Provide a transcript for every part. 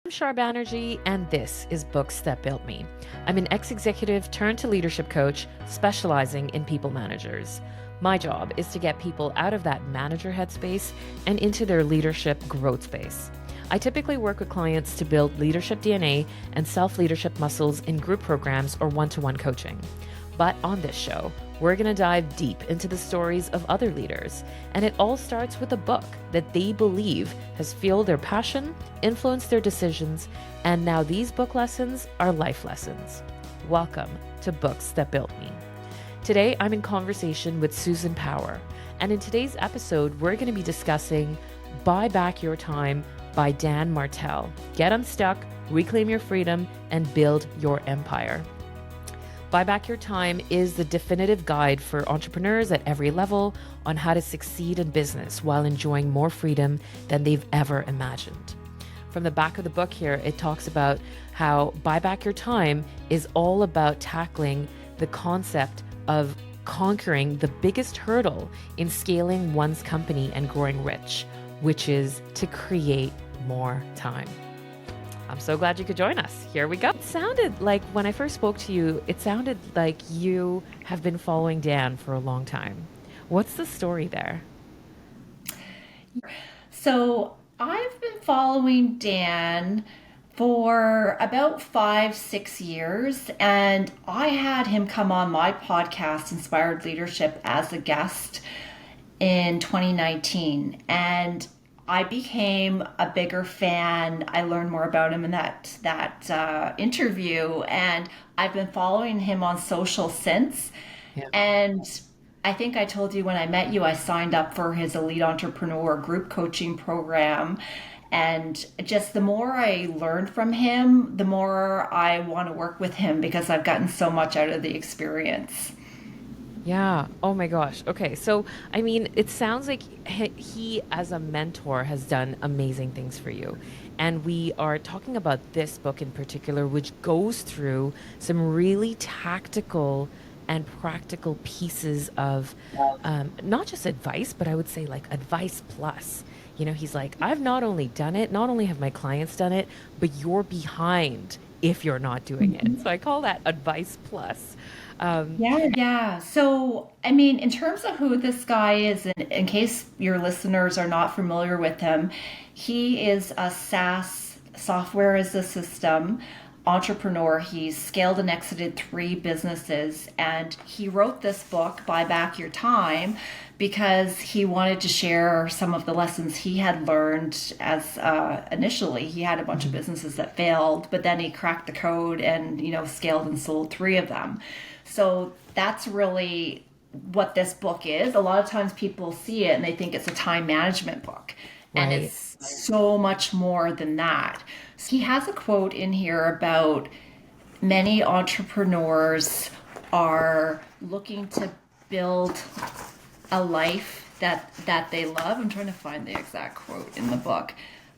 I'm Shar Banerjee, and this is Books That Built Me. I'm an ex-executive turned to leadership coach specializing in people managers. My job is to get people out of that manager headspace and into their leadership growth space. I typically work with clients to build leadership DNA and self-leadership muscles in group programs or one-to-one coaching. But on this show, we're going to dive deep into the stories of other leaders, and it all starts with a book that they believe has fueled their passion, influenced their decisions, and now these book lessons are life lessons. Welcome to Books That Built Me. Today, I'm in conversation with Susan Power, and in today's episode, we're going to be discussing Buy Back Your Time by Dan Martell. Get unstuck, reclaim your freedom, and build your empire. Buy Back Your Time is the definitive guide for entrepreneurs at every level on how to succeed in business while enjoying more freedom than they've ever imagined. From the back of the book here, it talks about how Buy Back Your Time is all about tackling the concept of conquering the biggest hurdle in scaling one's company and growing rich, which is to create more time. I'm so glad you could join us. Here we go. It sounded like when I first spoke to you, it sounded like you have been following Dan for a long time. What's the story there? So I've been following Dan for about 5, 6 years, and I had him come on my podcast, Inspired Leadership, as a guest in 2019. And I became a bigger fan. I learned more about him in that interview, and I've been following him on social since. Yeah. And I think I told you when I met you, I signed up for his Elite Entrepreneur group coaching program. And just the more I learned from him, the more I want to work with him because I've gotten so much out of the experience. Yeah. Oh my gosh. Okay. So, I mean, it sounds like he, as a mentor, has done amazing things for you. And we are talking about this book in particular, which goes through some really tactical and practical pieces of not just advice, but I would say like advice plus. He's like, I've not only done it, not only have my clients done it, but you're behind if you're not doing it. So I call that advice plus. Um, Yeah. So, I mean, in terms of who this guy is, in case your listeners are not familiar with him, he is a SaaS, software as a system entrepreneur. He's scaled and exited 3 businesses, and he wrote this book, Buy Back Your Time, because he wanted to share some of the lessons he had learned as initially he had a bunch of businesses that failed, but then he cracked the code and scaled and sold 3 of them. So that's really what this book is. A lot of times people see it and they think it's a time management book, and right. it's so much more than that. So he has a quote in here about many entrepreneurs are looking to build a life that they love. I'm trying to find the exact quote in the book,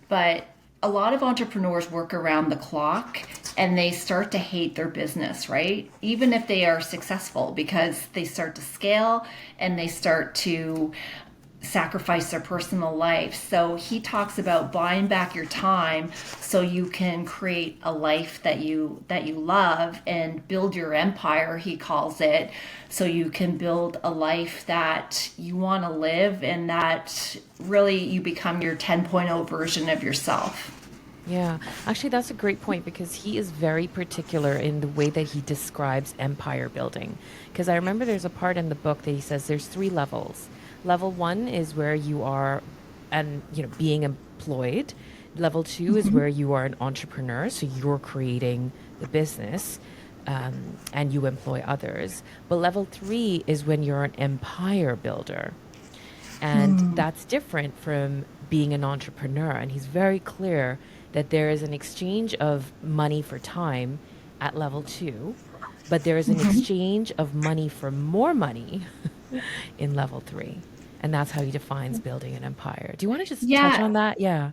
but a lot of entrepreneurs work around the clock and they start to hate their business, right? Even if they are successful, because they start to scale and they start to sacrifice their personal life. So he talks about buying back your time so you can create a life that you love and build your empire, he calls it, so you can build a life that you want to live and that really you become your 10.0 version of yourself. Yeah, actually, that's a great point because he is very particular in the way that he describes empire building. Because I remember there's a part in the book that he says there's 3 levels. Level one is where you are, and being employed. Level two is where you are an entrepreneur, so you're creating the business, and you employ others. But level three is when you're an empire builder. And that's different from being an entrepreneur. And he's very clear that there is an exchange of money for time at level two, but there is an exchange of money for more money in level three. And that's how he defines building an empire. Do you want to just touch Yeah, on that? Yeah.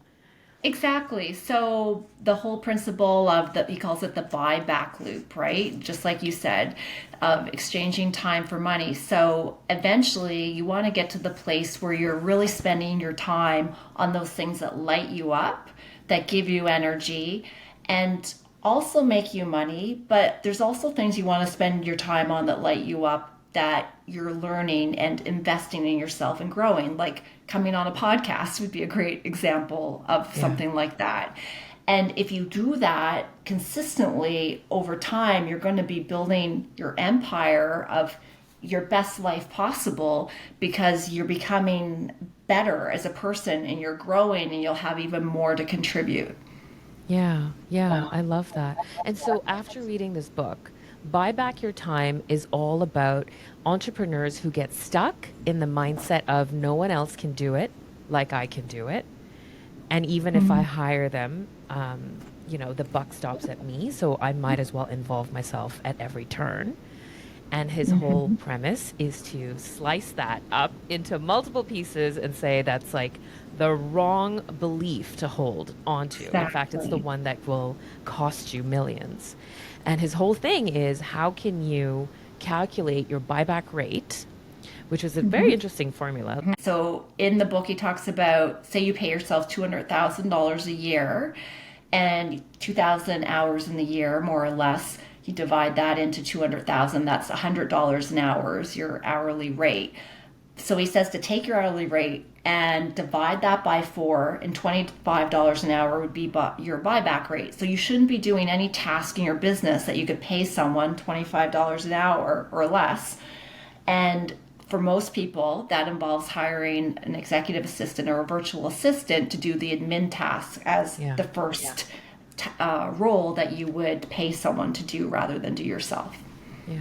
exactly. So the whole principle of he calls it the buyback loop, right? Just like you said, of exchanging time for money. So eventually you want to get to the place where you're really spending your time on those things that light you up, that give you energy and also make you money. But there's also things you want to spend your time on that light you up, that you're learning and investing in yourself and growing. Like coming on a podcast would be a great example of something like that. And if you do that consistently over time, you're going to be building your empire of your best life possible, because you're becoming better as a person and you're growing and you'll have even more to contribute. Yeah, yeah, I love that. And so after reading this book, Buy Back Your Time is all about entrepreneurs who get stuck in the mindset of no one else can do it like I can do it. And even if I hire them, the buck stops at me, so I might as well involve myself at every turn. And his whole premise is to slice that up into multiple pieces and say that's like the wrong belief to hold onto. In fact, it's the Exactly. one that will cost you millions. And his whole thing is, how can you calculate your buyback rate, which is a very interesting formula. So in the book, he talks about, say you pay yourself $200,000 a year and 2,000 hours in the year, more or less. You divide that into 200,000. That's $100 an hour is your hourly rate. So he says to take your hourly rate and divide that by four, and $25 an hour would be your buyback rate. So you shouldn't be doing any task in your business that you could pay someone $25 an hour or less. And for most people, that involves hiring an executive assistant or a virtual assistant to do the admin tasks as Yeah. the first role that you would pay someone to do rather than do yourself. Yeah.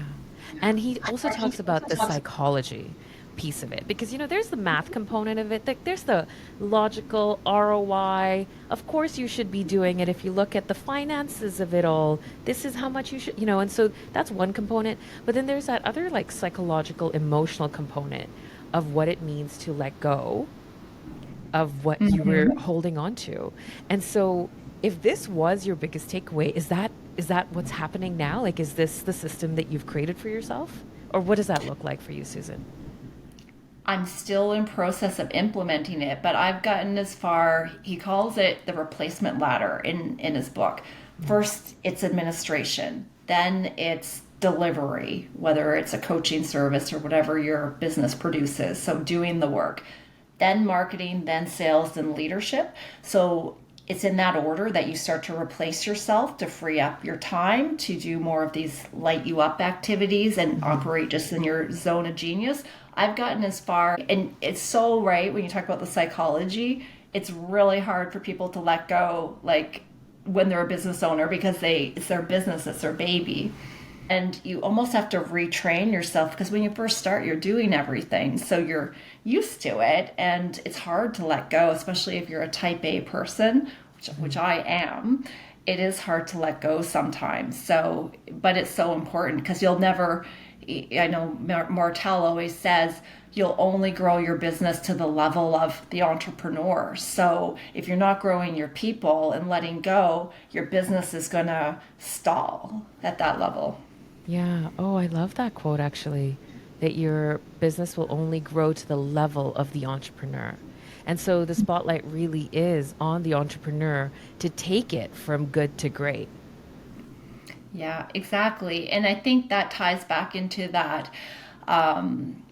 And he also talks about the psychology piece of it because, there's the math component of it. Like, there's the logical ROI. Of course, you should be doing it. If you look at the finances of it all, this is how much you should, and so that's one component. But then there's that other like psychological, emotional component of what it means to let go of what you were holding on to. And so if this was your biggest takeaway, is that what's happening now? Like, is this the system that you've created for yourself? Or what does that look like for you, Susan? I'm still in process of implementing it, but I've gotten as far, he calls it the replacement ladder in his book. First, it's administration, then it's delivery, whether it's a coaching service or whatever your business produces. So doing the work, then marketing, then sales, then leadership. So it's in that order that you start to replace yourself to free up your time to do more of these light you up activities and operate just in your zone of genius. I've gotten as far, and it's so right when you talk about the psychology, it's really hard for people to let go, like when they're a business owner, because it's their business, it's their baby. And you almost have to retrain yourself, because when you first start, you're doing everything. So you're used to it, and it's hard to let go, especially if you're a type A person, which I am. It is hard to let go sometimes. So, but it's so important because you'll never, I know Martell always says, you'll only grow your business to the level of the entrepreneur. So if you're not growing your people and letting go, your business is going to stall at that level. Yeah. Oh, I love that quote actually, that your business will only grow to the level of the entrepreneur. And so the spotlight really is on the entrepreneur to take it from good to great. Yeah, exactly. And I think that ties back into that um,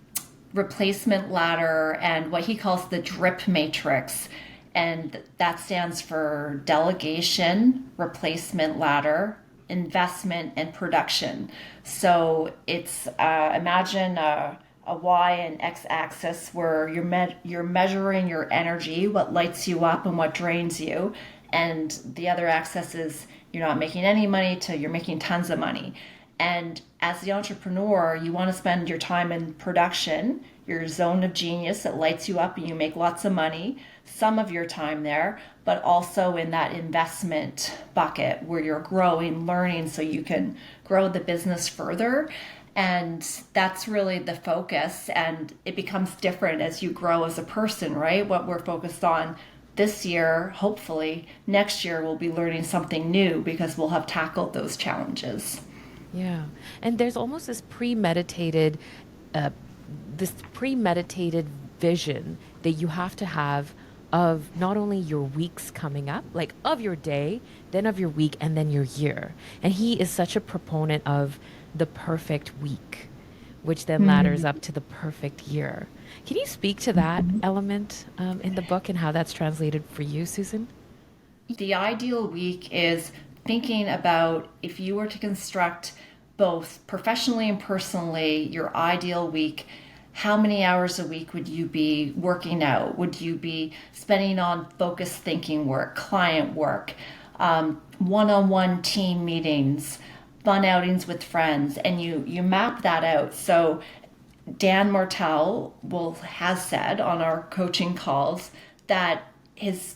replacement ladder and what he calls the drip matrix. And that stands for delegation, replacement ladder, investment, and production. So it's imagine a Y and X axis where you're measuring your energy, what lights you up and what drains you, and the other axis is you're not making any money to you're making tons of money. And as the entrepreneur, you want to spend your time in production, your zone of genius that lights you up and you make lots of money, some of your time there, but also in that investment bucket where you're growing, learning so you can grow the business further. And that's really the focus. And it becomes different as you grow as a person, right? What we're focused on this year, hopefully next year, we'll be learning something new because we'll have tackled those challenges. Yeah. And there's almost uh, this premeditated vision that you have to have of not only your weeks coming up, like of your day, then of your week, and then your year. And he is such a proponent of the perfect week, which then ladders up to the perfect year. Can you speak to that Mhm. element in the book and how that's translated for you, Susan? The ideal week is thinking about if you were to construct both professionally and personally your ideal week, how many hours a week would you be working out? Would you be spending on focused thinking work, client work, one on one team meetings, fun outings with friends? And you map that out. So Dan Martell has said on our coaching calls that his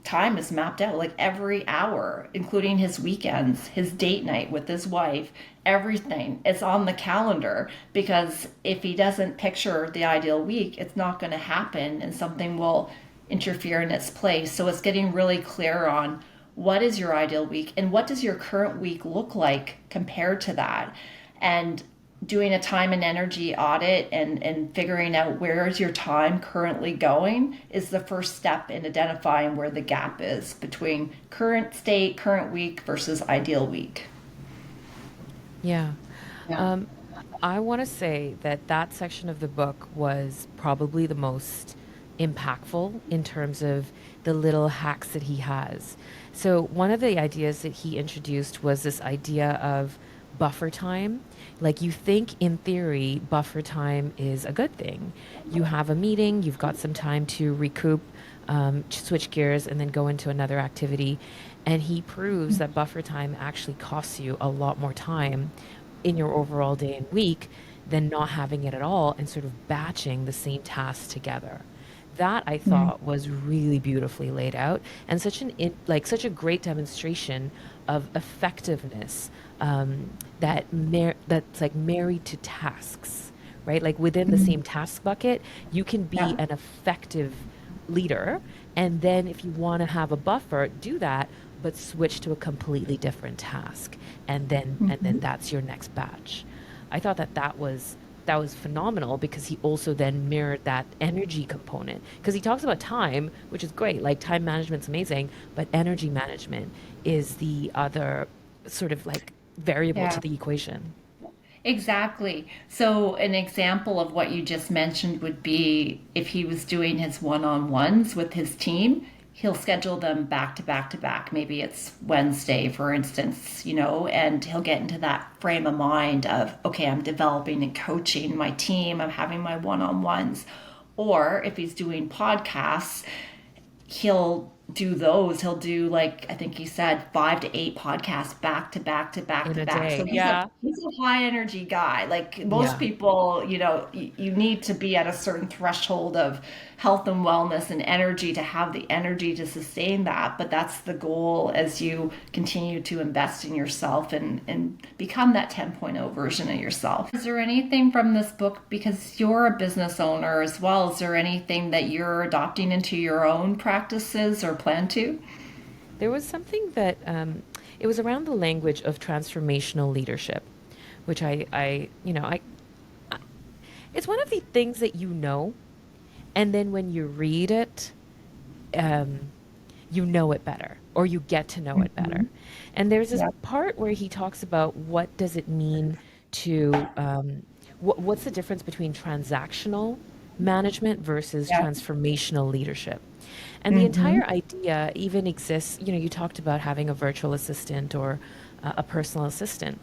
time is mapped out, like every hour, including his weekends, his date night with his wife, everything is on the calendar, because if he doesn't picture the ideal week, it's not going to happen and something will interfere in its place. So it's getting really clear on what is your ideal week and what does your current week look like compared to that. And doing a time and energy audit and figuring out where is your time currently going is the first step in identifying where the gap is between current state, current week versus ideal week. Yeah. Yeah. Um, I want to say that that section of the book was probably the most impactful in terms of the little hacks that he has. So, one of the ideas that he introduced was this idea of buffer time. Like, you think in theory, buffer time is a good thing. You have a meeting, you've got some time to recoup, switch gears, and then go into another activity. And he proves that buffer time actually costs you a lot more time in your overall day and week than not having it at all and sort of batching the same tasks together. That I thought was really beautifully laid out and such a great demonstration of effectiveness, that's like married to tasks, right? Like within the same task bucket, you can be Yeah. an effective leader, and then if you want to have a buffer, do that, but switch to a completely different task, and then that's your next batch. I thought that was phenomenal because he also then mirrored that energy component, because he talks about time, which is great, like time management's amazing, but energy management is the other sort of like variable to Yeah. the equation. Exactly. So, an example of what you just mentioned would be if he was doing his one on ones with his team, he'll schedule them back to back to back. Maybe it's Wednesday, for instance, and he'll get into that frame of mind of, okay, I'm developing and coaching my team, I'm having my one on ones. Or if he's doing podcasts, he'll do those. He'll do, like, I think he said 5 to 8 podcasts back to back to back In to a back. So day. he's a Yeah. he's a high energy guy. Like most Yeah. people, you need to be at a certain threshold of health and wellness and energy to have the energy to sustain that. But that's the goal as you continue to invest in yourself and become that 10.0 version of yourself. Is there anything from this book, because you're a business owner as well, is there anything that you're adopting into your own practices or plan to? There was something that it was around the language of transformational leadership, which it's one of the things that and then when you read it, um, you know it better, or you get to know it better. And there's this Yeah. part where he talks about what does it mean to what's the difference between transactional management versus Yeah. transformational leadership. And the Mm-hmm. entire idea even exists, you talked about having a virtual assistant or a personal assistant.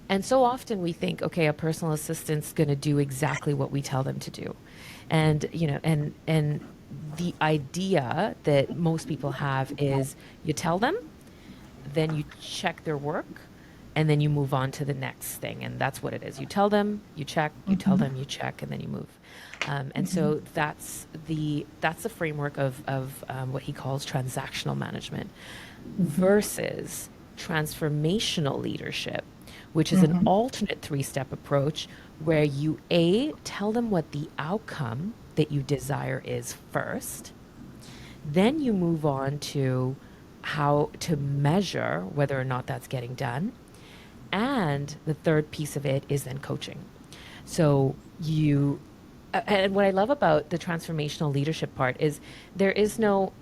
And so often we think, okay, a personal assistant's going to do exactly what we tell them to do. And the idea that most people have is you tell them, then you check their work, and then you move on to the next thing. And that's what it is. You tell them, you check, you tell Mm-hmm. them, you check, and then you move. And Mm-hmm. so that's the framework of what he calls transactional management versus transformational leadership, which is an Mm-hmm. alternate three-step approach where you A, tell them what the outcome that you desire is first, then you move on to how to measure whether or not that's getting done. And the third piece of it is then coaching. So you And what I love about the transformational leadership part is there is no,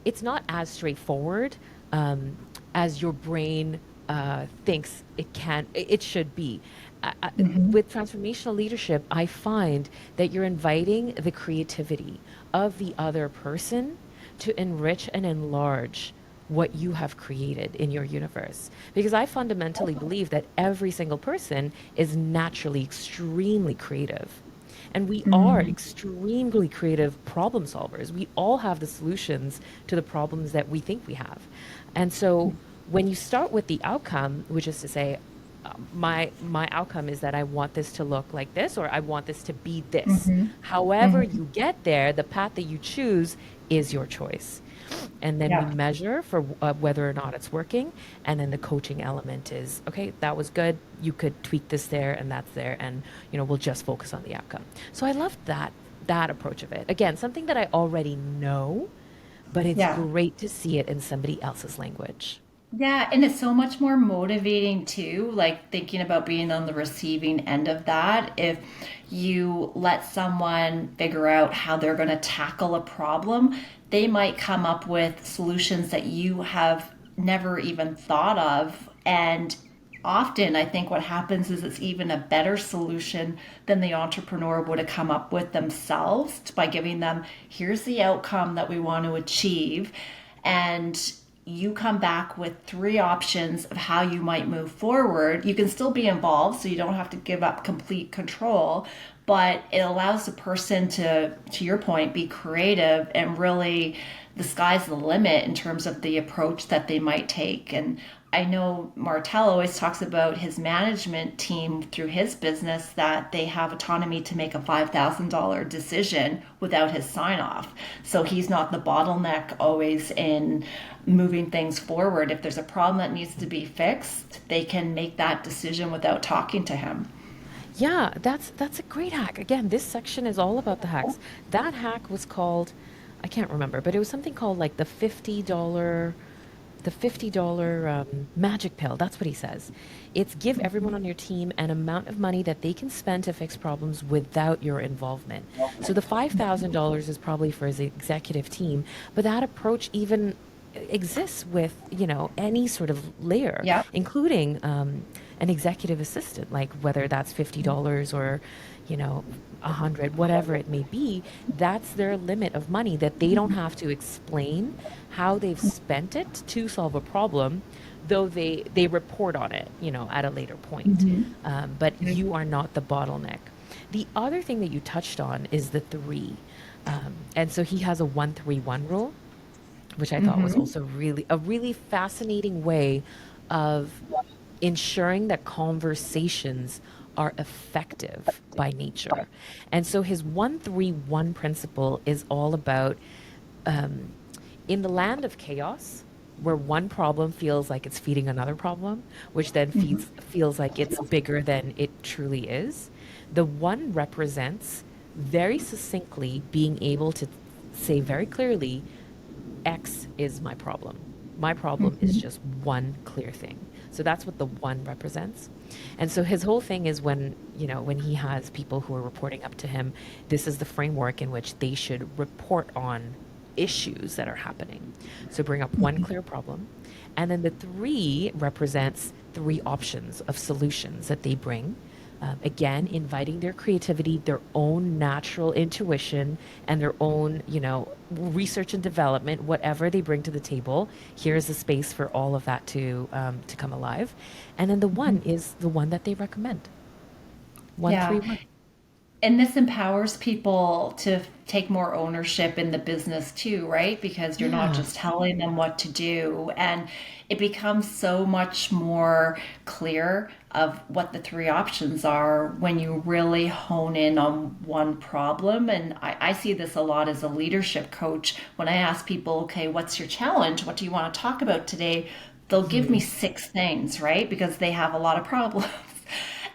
it's not as straightforward um, as your brain thinks it should be. Mhm. With transformational leadership, I find that you're inviting the creativity of the other person to enrich and enlarge what you have created in your universe. Because I fundamentally believe that every single person is naturally extremely creative. And we are Mm. extremely creative problem solvers. We all have the solutions to the problems that we think we have. And so when you start with the outcome, which is to say, my outcome is that I want this to look like this, or I want this to be this. Mhm. However Mhm. you get there, the path that you choose is your choice. And then we Yeah. measure for whether or not it's working. And then the coaching element is, okay, that was good. You could tweak this there and that's there. And, we'll just focus on the outcome. So I love that approach of it. Again, something that I already know, but it's Yeah. great to see it in somebody else's language. Yeah, and it's so much more motivating too, like thinking about being on the receiving end of that. If you let someone figure out how they're going to tackle a problem, they might come up with solutions that you have never even thought of. And often, I think what happens is it's even a better solution than the entrepreneur would have come up with themselves by giving them, here's the outcome that we want to achieve. And you come back with three options of how you might move forward. You can still be involved, so you don't have to give up complete control, but it allows the person to your point, be creative and really the sky's the limit in terms of the approach that they might take. And I know Martell always talks about his management team through his business that they have autonomy to make a $5,000 decision without his sign off. So he's not the bottleneck always in moving things forward. If there's a problem that needs to be fixed, they can make that decision without talking to him. Yeah, that's a great hack. Again, this section is all about the hacks. That hack was called, I can't remember, but it was something called like the $50 magic pill. That's what he says. It's give everyone on your team an amount of money that they can spend to fix problems without your involvement. So the $5,000 is probably for his executive team, but that approach even exists with, any sort of layer, Yeah. including an executive assistant, like whether that's $50 or, 100, whatever it may be, that's their limit of money that they don't have to explain how they've spent it to solve a problem, though they report on it, at a later point. But you are not the bottleneck. The other thing that you touched on is the three. And so he has a 1-3-1 rule, which I thought was Mm-hmm. also really fascinating way of ensuring that conversations are effective by nature. And so his 1-3-1 principle is all about um, in the land of chaos, where one problem feels like it's feeding another problem, which then feels like it's bigger than it truly is. The one represents very succinctly being able to say very clearly, X is my problem. My problem is just one clear thing. So that's what the one represents. And so his whole thing is when he has people who are reporting up to him, this is the framework in which they should report on issues that are happening. So bring up one clear problem. And then the three represents three options of solutions that they bring. Again, inviting their creativity, their own natural intuition, and their own, research and development, whatever they bring to the table. Here's the space for all of that to come alive. And then the one is the one that they recommend. One, Yeah. three, one. And this empowers people to take more ownership in the business too, right? Because you're not Yeah. just telling them what to do. And it becomes so much more clear of what the three options are when you really hone in on one problem. And I see this a lot as a leadership coach. When I ask people, okay, what's your challenge? What do you want to talk about today? They'll give me Mhm. six things, right? Because they have a lot of problems.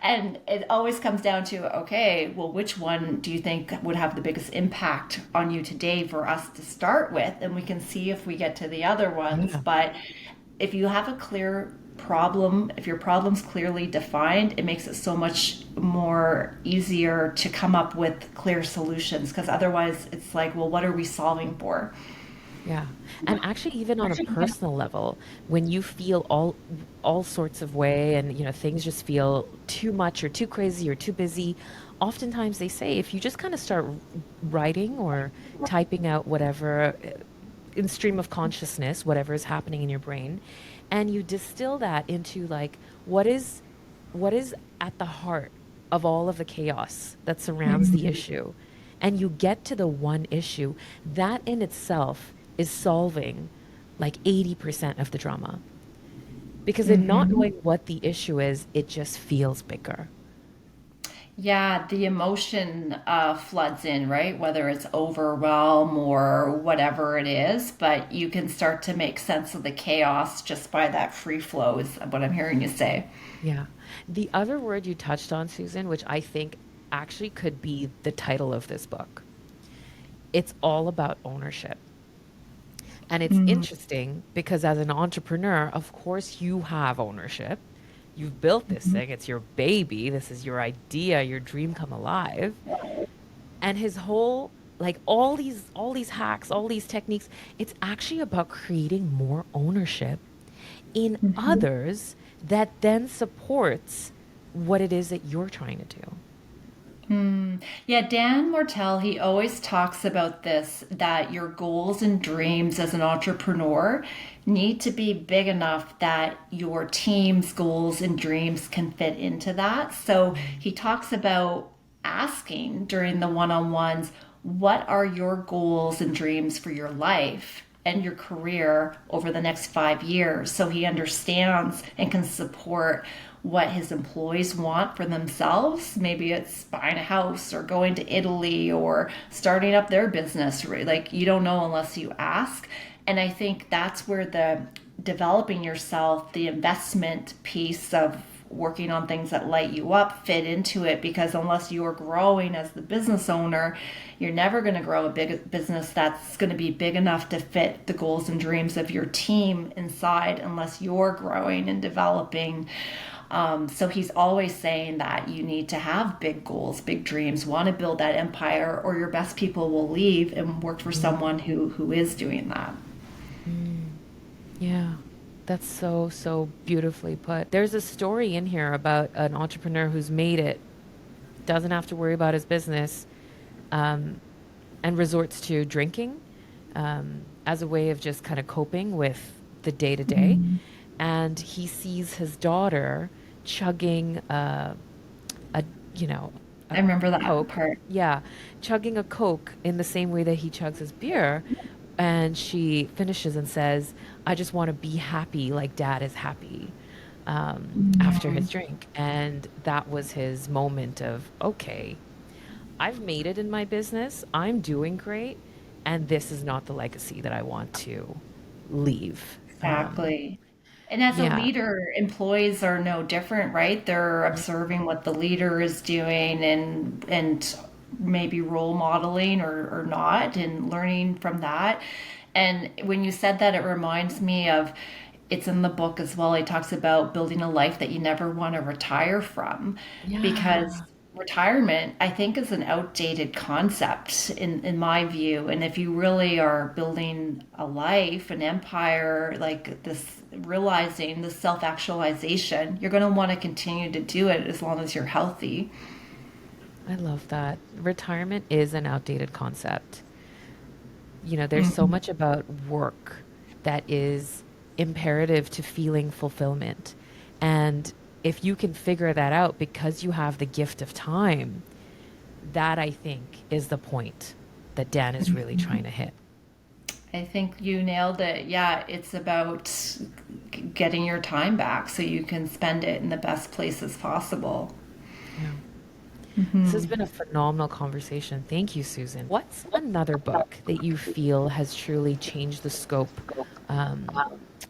And it always comes down to, okay, well, which one do you think would have the biggest impact on you today for us to start with? And we can see if we get to the other ones. Yeah. But if you have a clear problem, if your problem's clearly defined, it makes it so much more easier to come up with clear solutions, because otherwise it's like, well, what are we solving for? Yeah. And actually even on a personal level, when you feel all sorts of way and things just feel too much or too crazy or too busy, oftentimes they say if you just kind of start writing or typing out whatever in stream of consciousness, whatever is happening in your brain, and you distill that into like what is at the heart of all of the chaos that surrounds the issue, and you get to the one issue, that in itself is solving like 80% of the drama. Because in not knowing what the issue is, it just feels bigger. Yeah, the emotion floods in, right? Whether it's overwhelm or whatever it is, but you can start to make sense of the chaos just by that free flow, is what I'm hearing you say. Yeah. The other word you touched on, Susan, which I think actually could be the title of this book, it's all about ownership. And it's interesting because as an entrepreneur, of course, you have ownership. You've built this thing, it's your baby. This is your idea, your dream come alive. And his whole like all these hacks, all these techniques, it's actually about creating more ownership in others that then supports what it is that you're trying to do. Yeah, Dan Martell, he always talks about this, that your goals and dreams as an entrepreneur need to be big enough that your team's goals and dreams can fit into that. So he talks about asking during the one on ones, what are your goals and dreams for your life and your career over the next 5 years? So he understands and can support what his employees want for themselves. Maybe it's buying a house or going to Italy or starting up their business. Like, you don't know unless you ask. And I think that's where the developing yourself, the investment piece of working on things that light you up fit into it, because unless you're growing as the business owner, you're never going to grow a big business that's going to be big enough to fit the goals and dreams of your team inside, unless you're growing and developing. So he's always saying that you need to have big goals, big dreams, want to build that empire, or your best people will leave and work for someone who is doing that. Yeah. That's so, so beautifully put. There's a story in here about an entrepreneur who's made it, doesn't have to worry about his business, and resorts to drinking as a way of just kind of coping with the day to day. And he sees his daughter chugging a you know a I remember that Coke, part. yeah, chugging a Coke in the same way that he chugs his beer, and she finishes and says, "I just want to be happy like Dad is happy." After his drink, and that was his moment of, okay, I've made it in my business. I'm doing great. And this is not the legacy that I want to leave. Exactly. And as a Yeah. leader, employees are no different, right? They're observing what the leader is doing, and maybe role modeling or not, and learning from that. And when you said that, it reminds me of, it's in the book as well. He talks about building a life that you never want to retire from, because Yeah. retirement, I think, is an outdated concept in my view. And if you really are building a life, an empire, like this, realizing the self actualization, you're going to want to continue to do it as long as you're healthy. I love that. Retirement is an outdated concept. There's so much about work that is imperative to feeling fulfillment. And if you can figure that out because you have the gift of time, that I think is the point that Dan is really trying to hit. I think you nailed it. Yeah, it's about getting your time back so you can spend it in the best places possible. Yeah. This has been a phenomenal conversation. Thank you, Susan. What's another book that you feel has truly changed the scope um,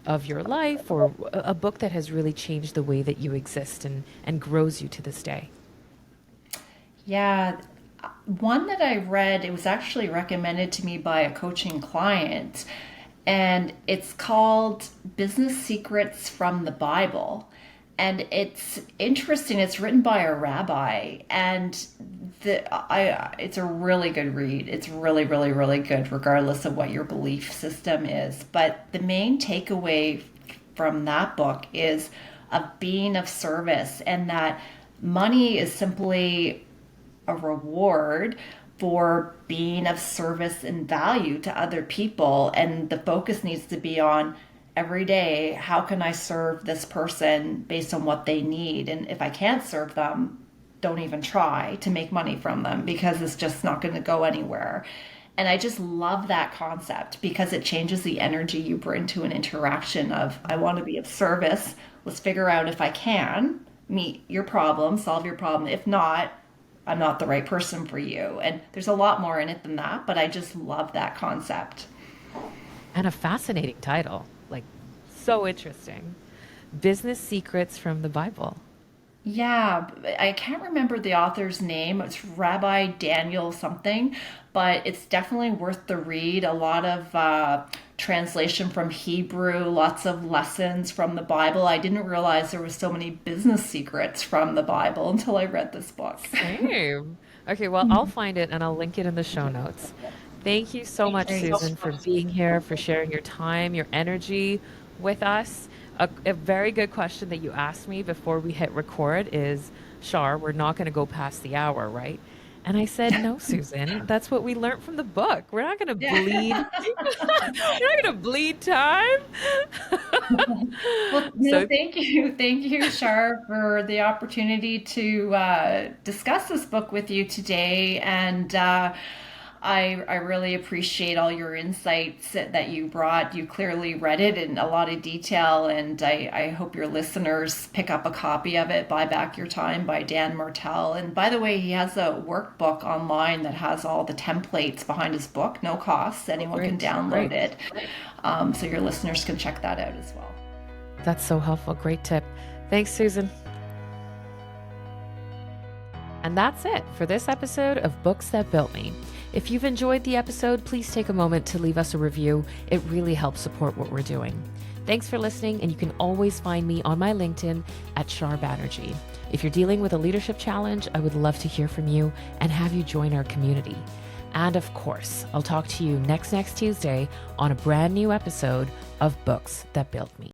of your life, or a book that has really changed the way that you exist and grows you to this day? Yeah, one that I read, it was actually recommended to me by a coaching client, and it's called Business Secrets from the Bible. And it's interesting. It's written by a rabbi, and it's a really good read. It's really, really, really good, regardless of what your belief system is. But the main takeaway from that book is of being of service, and that money is simply a reward for being of service and value to other people. And the focus needs to be on every day, how can I serve this person based on what they need? And if I can't serve them, don't even try to make money from them, because it's just not going to go anywhere. And I just love that concept because it changes the energy you bring to an interaction of, I want to be of service. Let's figure out if I can meet your problem, solve your problem. If not, I'm not the right person for you. And there's a lot more in it than that, but I just love that concept. And a fascinating title. Like, so interesting. Business Secrets from the Bible. Yeah, I can't remember the author's name. It's Rabbi Daniel something, but it's definitely worth the read. A lot of translation from Hebrew, lots of lessons from the Bible. I didn't realize there was so many business secrets from the Bible until I read this book. Same. Okay, well, I'll find it and I'll link it in the show notes. Thank you so much, Great. Susan, for being here, for sharing your time, your energy with us. A very good question that you asked me before we hit record is, Shar, we're not going to go past the hour, right? And I said, no, Susan, that's what we learned from the book. We're not going to bleed. We're not going to bleed time. Well, no, So thank you. Thank you, Shar, for the opportunity to discuss this book with you today. And I really appreciate all your insights that you brought. You clearly read it in a lot of detail, and I hope your listeners pick up a copy of it, Buy Back Your Time by Dan Martell. And by the way, he has a workbook online that has all the templates behind his book, no cost. Anyone can great, download great. it. So your listeners can check that out as well. That's so helpful. Great tip. Thanks, Susan. And that's it for this episode of Books That Built Me. If you've enjoyed the episode, please take a moment to leave us a review. It really helps support what we're doing. Thanks for listening, and you can always find me on my LinkedIn at Shar Banerjee. If you're dealing with a leadership challenge, I would love to hear from you and have you join our community. And of course, I'll talk to you next Tuesday on a brand new episode of Books That Built Me.